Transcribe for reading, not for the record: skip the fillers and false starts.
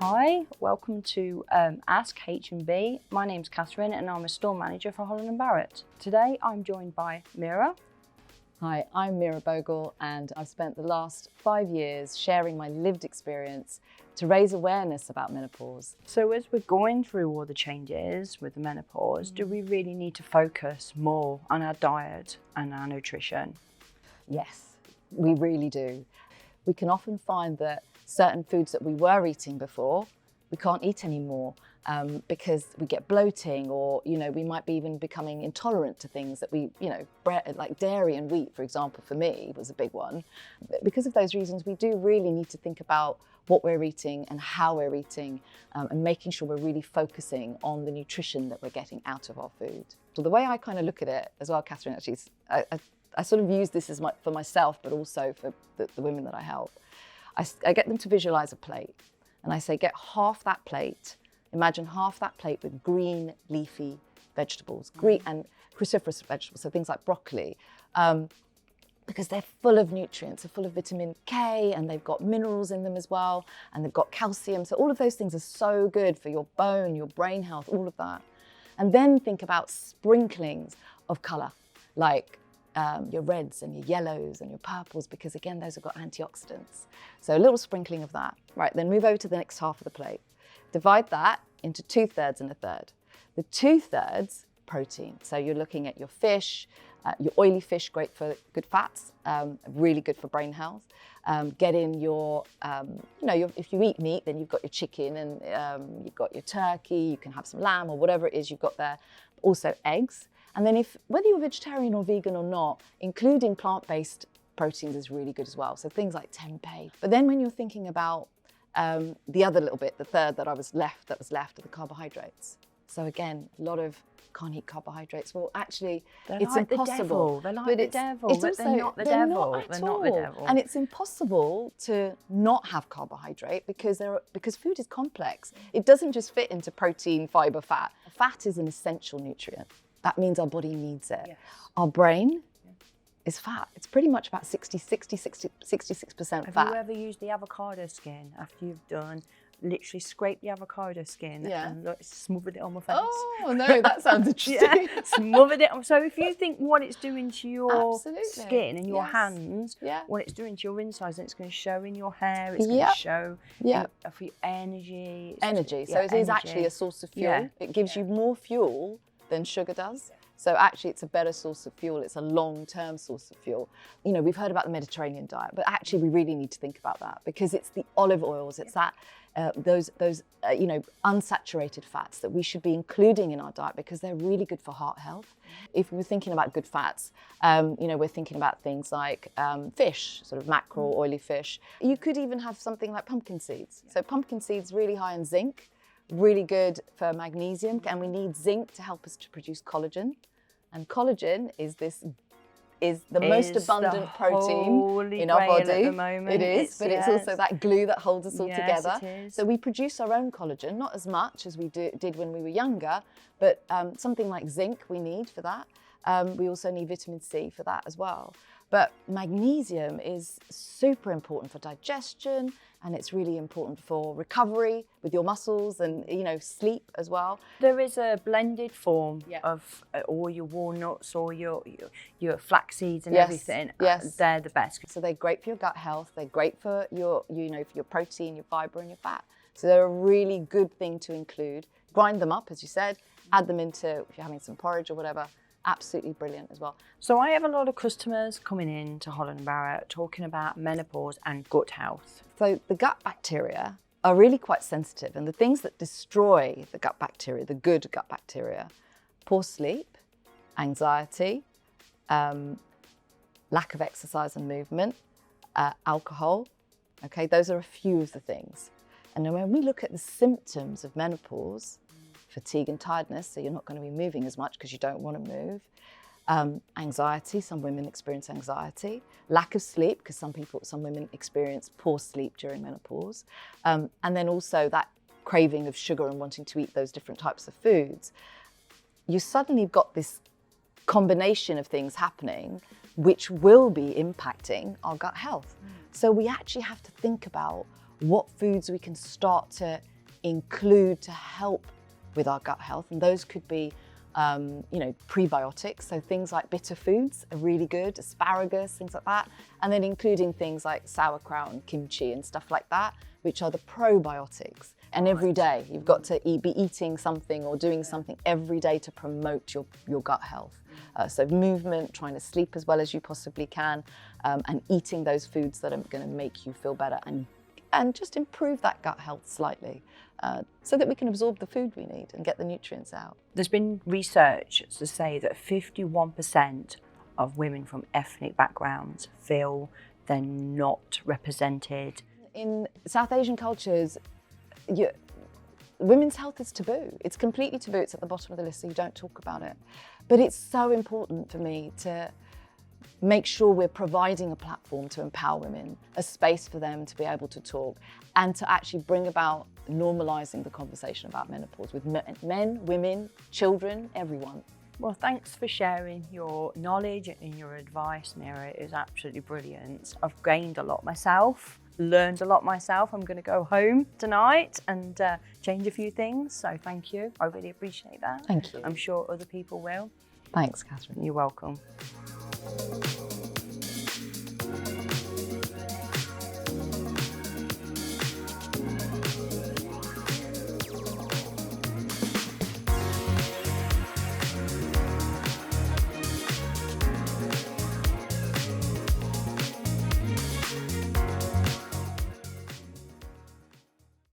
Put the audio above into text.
Hi, welcome to Ask H&B. My name's Katherine and I'm a store manager for Holland Barrett. Today I'm joined by Meera. Hi, I'm Meera Bhogal and I've spent the last 5 years sharing my lived experience to raise awareness about menopause. So as we're going through all the changes with the menopause, do we really need to focus more on our diet and our nutrition? Yes, we really do. We can often find that certain foods that we were eating before, we can't eat anymore because we get bloating, or we might be even becoming intolerant to things that we, like dairy and wheat, for example, for me was a big one. Because of those reasons, we do really need to think about what we're eating and how we're eating, and making sure we're really focusing on the nutrition that we're getting out of our food. So the way I kind of look at it as well, Katherine, actually, is I sort of use this for myself, but also for the women that I help. I get them to visualize a plate, and I say, get half that plate, imagine half that plate with green leafy vegetables, green and cruciferous vegetables, so things like broccoli, because they're full of nutrients, they're full of vitamin K, and they've got minerals in them as well, and they've got calcium. So all of those things are so good for your bone, your brain health, all of that. And then think about sprinklings of color, like your reds and your yellows and your purples, because again, those have got antioxidants. So a little sprinkling of that. Right, then move over to the next half of the plate. Divide that into 2/3 and 1/3. The 2/3, protein. So you're looking at your fish, your oily fish, great for good fats, really good for brain health. Get in your, if you eat meat, then you've got your chicken and you've got your turkey, you can have some lamb or whatever it is you've got there. Also eggs. And then whether you're vegetarian or vegan or not, including plant-based proteins is really good as well. So things like tempeh. But then when you're thinking about the other little bit, the third that was left are the carbohydrates. So again, a lot of can't eat carbohydrates. Well, actually, it's impossible. They're like the devil, but they're not the devil. They're not the devil. And it's impossible to not have carbohydrate because food is complex. It doesn't just fit into protein, fiber, fat. Fat is an essential nutrient. That means our body needs it. Yes. Our brain is fat. It's pretty much about 66% fat. Have you ever used the avocado skin after you've done, literally scrape the avocado skin and smothered it on my face? Oh, no, that sounds interesting. Smothered it on. So if you think what it's doing to your skin and your hands, what it's doing to your insides, and it's going to show in your hair, it's going to show for your energy. So it is actually a source of fuel. Yeah. It gives you more fuel than sugar does. So actually it's a better source of fuel. It's a long-term source of fuel. We've heard about the Mediterranean diet, but actually we really need to think about that because it's the olive oils, it's that those unsaturated fats that we should be including in our diet because they're really good for heart health. If we're thinking about good fats, we're thinking about things like fish, sort of mackerel, oily fish. You could even have something like pumpkin seeds. So pumpkin seeds really high in zinc, really good for magnesium, and we need zinc to help us to produce collagen. And collagen is the most abundant protein in our body. At the moment. It is, but it's also that glue that holds us all together. It is. So we produce our own collagen, not as much as we did when we were younger, but something like zinc we need for that. We also need vitamin C for that as well. But magnesium is super important for digestion, and it's really important for recovery with your muscles and sleep as well. There is a blended form of all your walnuts or your flax seeds and everything. Yes, they're the best. So they're great for your gut health. They're great for your for your protein, your fiber, and your fat. So they're a really good thing to include. Grind them up, as you said. Add them into if you're having some porridge or whatever. Absolutely brilliant as well. So I have a lot of customers coming in to Holland Barrett talking about menopause and gut health. So the gut bacteria are really quite sensitive, and the things that destroy the gut bacteria, the good gut bacteria, poor sleep, anxiety, lack of exercise and movement, alcohol. Okay, those are a few of the things. And then when we look at the symptoms of menopause, fatigue and tiredness, so you're not going to be moving as much because you don't want to move. Anxiety, some women experience anxiety. Lack of sleep, because some women experience poor sleep during menopause. And then also that craving of sugar and wanting to eat those different types of foods. You suddenly got this combination of things happening which will be impacting our gut health. So we actually have to think about what foods we can start to include to help with our gut health, and those could be prebiotics, so things like bitter foods are really good, asparagus, things like that, and then including things like sauerkraut and kimchi and stuff like that, which are the probiotics. And every day you've got to be eating something or doing something every day to promote your gut health. So movement, trying to sleep as well as you possibly can, and eating those foods that are going to make you feel better and just improve that gut health slightly, so that we can absorb the food we need and get the nutrients out. There's been research to say that 51% of women from ethnic backgrounds feel they're not represented. In South Asian cultures, women's health is taboo. It's completely taboo. It's at the bottom of the list, so you don't talk about it. But it's so important for me to make sure we're providing a platform to empower women, a space for them to be able to talk, and to actually bring about normalising the conversation about menopause with men, women, children, everyone. Well, thanks for sharing your knowledge and your advice, Meera. It was absolutely brilliant. I've gained a lot myself, learned a lot myself. I'm going to go home tonight and change a few things, so thank you. I really appreciate that. Thank you. I'm sure other people will. Thanks, Katherine. You're welcome.